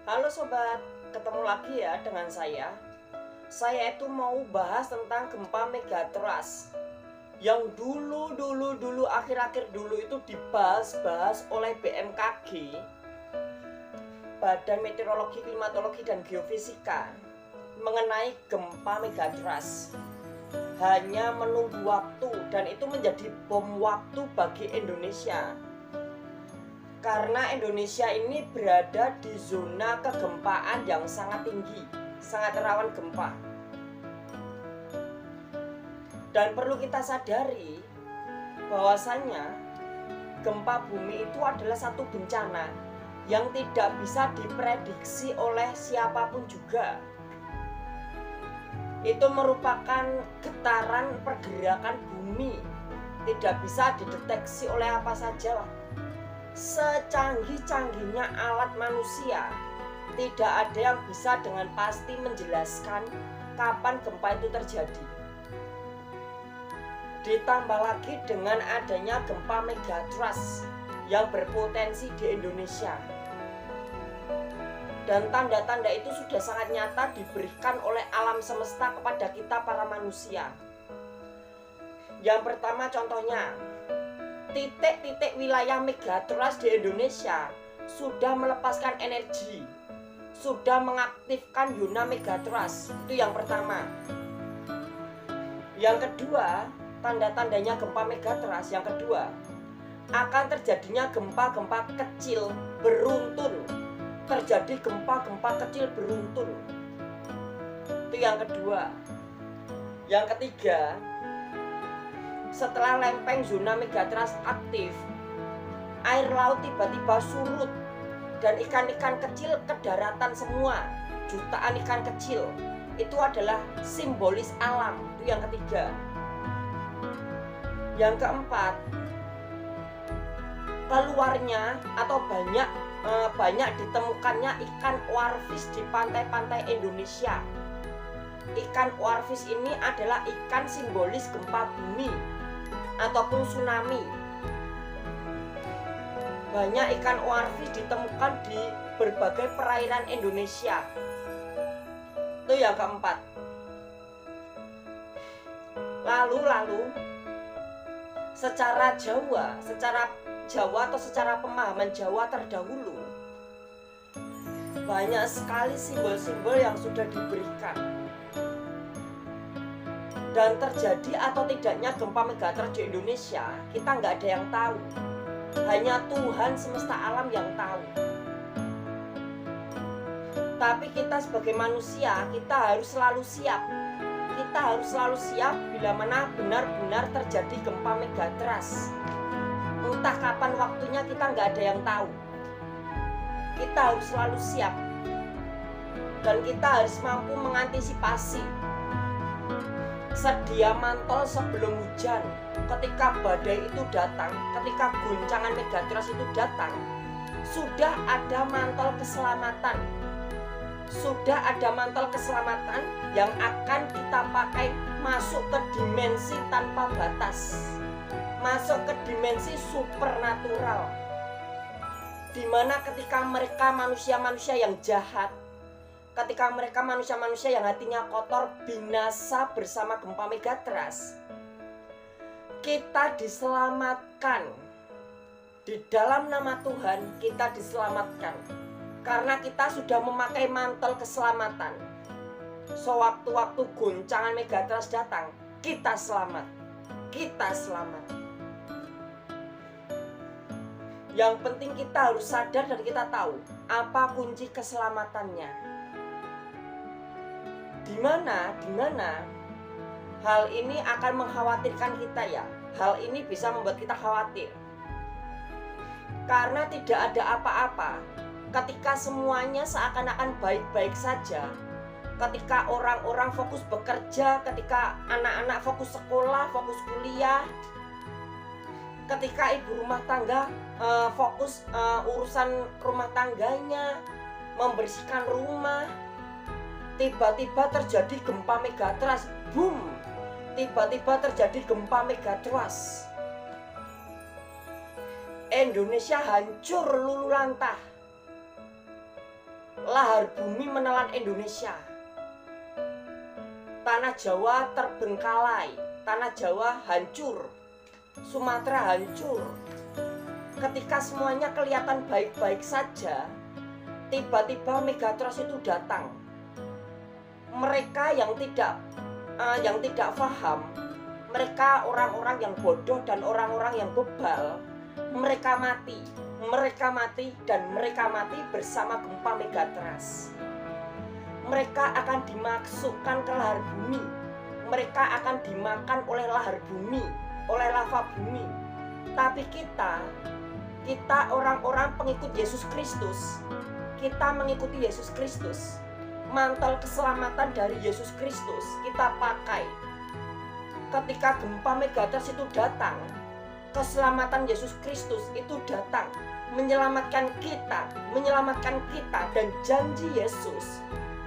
Halo sobat, ketemu lagi ya dengan saya. Saya itu mau bahas tentang gempa megatrust yang dulu akhir-akhir dulu itu dibahas oleh BMKG, Badan Meteorologi, Klimatologi dan Geofisika, mengenai gempa megatrust. Hanya menunggu waktu, dan itu menjadi bom waktu bagi Indonesia. Karena Indonesia ini berada di zona kegempaan yang sangat tinggi, sangat rawan gempa. Dan perlu kita sadari bahwasannya gempa bumi itu adalah satu bencana yang tidak bisa diprediksi oleh siapapun juga. Itu merupakan getaran pergerakan bumi, tidak bisa dideteksi oleh apa saja. Secanggih-canggihnya alat manusia, tidak ada yang bisa dengan pasti menjelaskan kapan gempa itu terjadi. Ditambah lagi dengan adanya gempa megatrust yang berpotensi di Indonesia. Dan tanda-tanda itu sudah sangat nyata diberikan oleh alam semesta kepada kita para manusia. Yang pertama contohnya, titik-titik wilayah megatrust di Indonesia sudah melepaskan energi, sudah mengaktifkan zona megatrust. Itu yang pertama. Yang kedua, tanda-tandanya gempa megatrust yang kedua, akan terjadinya gempa-gempa kecil beruntun. Terjadi gempa-gempa kecil beruntun. Itu yang kedua. Yang ketiga, setelah lempeng zona megatrust aktif, air laut tiba-tiba surut dan ikan-ikan kecil ke daratan semua. Jutaan ikan kecil. Itu adalah simbolis alam. Itu yang ketiga. Yang keempat, keluarnya atau banyak ditemukannya ikan warfish di pantai-pantai Indonesia. Ikan warfish ini adalah ikan simbolis gempa bumi ataupun tsunami. Banyak ikan warfish ditemukan di berbagai perairan Indonesia. Itu yang keempat. Lalu secara Jawa atau secara pemahaman Jawa terdahulu, banyak sekali simbol-simbol yang sudah diberikan. Dan terjadi atau tidaknya gempa megatrust di Indonesia, kita nggak ada yang tahu. Hanya Tuhan semesta alam yang tahu. Tapi kita sebagai manusia, kita harus selalu siap. Kita harus selalu siap bila mana benar-benar terjadi gempa megatrust. Entah kapan waktunya kita nggak ada yang tahu. Kita harus selalu siap. Dan kita harus mampu mengantisipasi. Sedia mantol sebelum hujan. Ketika badai itu datang, ketika guncangan megatrust itu datang, sudah ada mantol keselamatan. Sudah ada mantol keselamatan yang akan kita pakai masuk ke dimensi tanpa batas, masuk ke dimensi supernatural, dimana ketika mereka manusia-manusia yang jahat, ketika mereka manusia-manusia yang hatinya kotor binasa bersama gempa megatrust, kita diselamatkan. Di dalam nama Tuhan kita diselamatkan karena kita sudah memakai mantel keselamatan. Sewaktu-waktu goncangan megatrust datang, kita selamat. Kita selamat. Yang penting kita harus sadar dan kita tahu apa kunci keselamatannya. Di mana hal ini akan mengkhawatirkan kita ya. Hal ini bisa membuat kita khawatir. Karena tidak ada apa-apa ketika semuanya seakan-akan baik-baik saja. Ketika orang-orang fokus bekerja, ketika anak-anak fokus sekolah, fokus kuliah, ketika ibu rumah tangga fokus urusan rumah tangganya, membersihkan rumah, tiba-tiba terjadi gempa megatrust, boom! Tiba-tiba terjadi gempa megatrust. Indonesia hancur luluh lantah. lahar bumi menelan Indonesia. Tanah Jawa terbengkalai, tanah Jawa hancur, Sumatera hancur. Ketika semuanya kelihatan baik-baik saja, tiba-tiba Megatrust itu datang. Mereka yang tidak paham, mereka orang-orang yang bodoh dan orang-orang yang bebal, mereka mati dan mereka mati bersama gempa Megatrust. Mereka akan dimasukkan ke lahar bumi. Mereka akan dimakan oleh lahar bumi, oleh lava bumi. Tapi kita orang-orang pengikut Yesus Kristus, kita mengikuti Yesus Kristus. Mantel keselamatan dari Yesus Kristus kita pakai. Ketika gempa Megatrust itu datang, keselamatan Yesus Kristus itu datang menyelamatkan kita, dan janji Yesus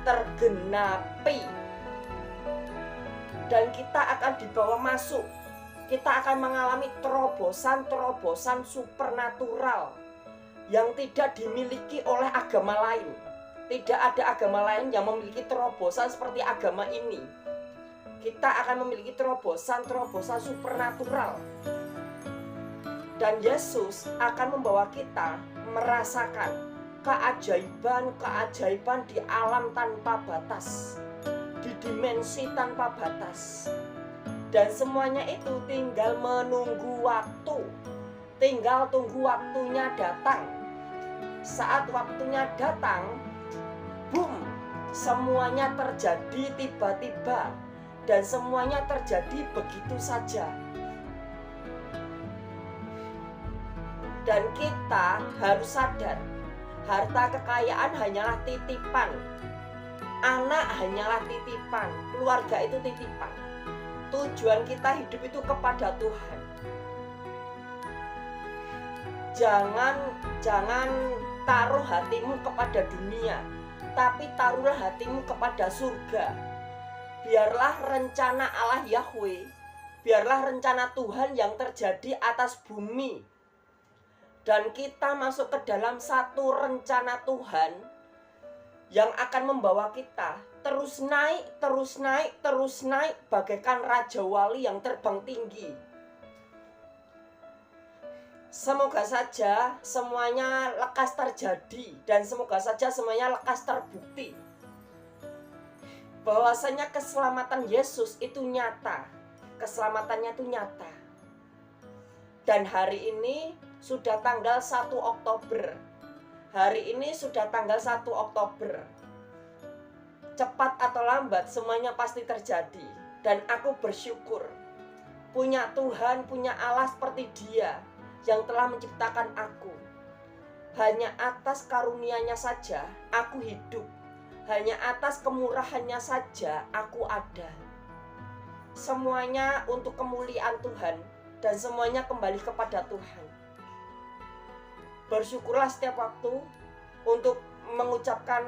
tergenapi. Dan kita akan dibawa masuk. Kita akan mengalami terobosan supernatural yang tidak dimiliki oleh agama lain. Tidak ada agama lain yang memiliki terobosan seperti agama ini. Kita akan memiliki terobosan supernatural. Dan Yesus akan membawa kita merasakan keajaiban di alam tanpa batas, di dimensi tanpa batas. Dan semuanya itu tinggal menunggu waktu, tinggal tunggu waktunya datang. Saat waktunya datang, boom, semuanya terjadi tiba-tiba, dan semuanya terjadi begitu saja. Dan kita harus sadar, harta kekayaan hanyalah titipan, anak hanyalah titipan, keluarga itu titipan. Tujuan kita hidup itu kepada Tuhan. Jangan taruh hatimu kepada dunia, tapi taruhlah hatimu kepada surga. Biarlah rencana Allah Yahweh, biarlah rencana Tuhan yang terjadi atas bumi. Dan kita masuk ke dalam satu rencana Tuhan yang akan membawa kita terus naik bagaikan Raja Wali yang terbang tinggi. Semoga saja semuanya lekas terjadi, dan semoga saja semuanya lekas terbukti bahwasanya keselamatan Yesus itu nyata. Keselamatannya itu nyata. Dan hari ini sudah tanggal 1 Oktober. Hari ini sudah tanggal 1 Oktober. Cepat atau lambat semuanya pasti terjadi. Dan aku bersyukur punya Tuhan, punya Allah seperti Dia yang telah menciptakan aku. Hanya atas karunia-Nya saja aku hidup. Hanya atas kemurahannya saja aku ada. Semuanya untuk kemuliaan Tuhan, dan semuanya kembali kepada Tuhan. Bersyukurlah setiap waktu untuk mengucapkan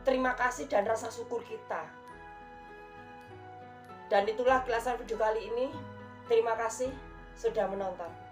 terima kasih dan rasa syukur kita. Dan itulah kilasan video kali ini. Terima kasih sudah menonton.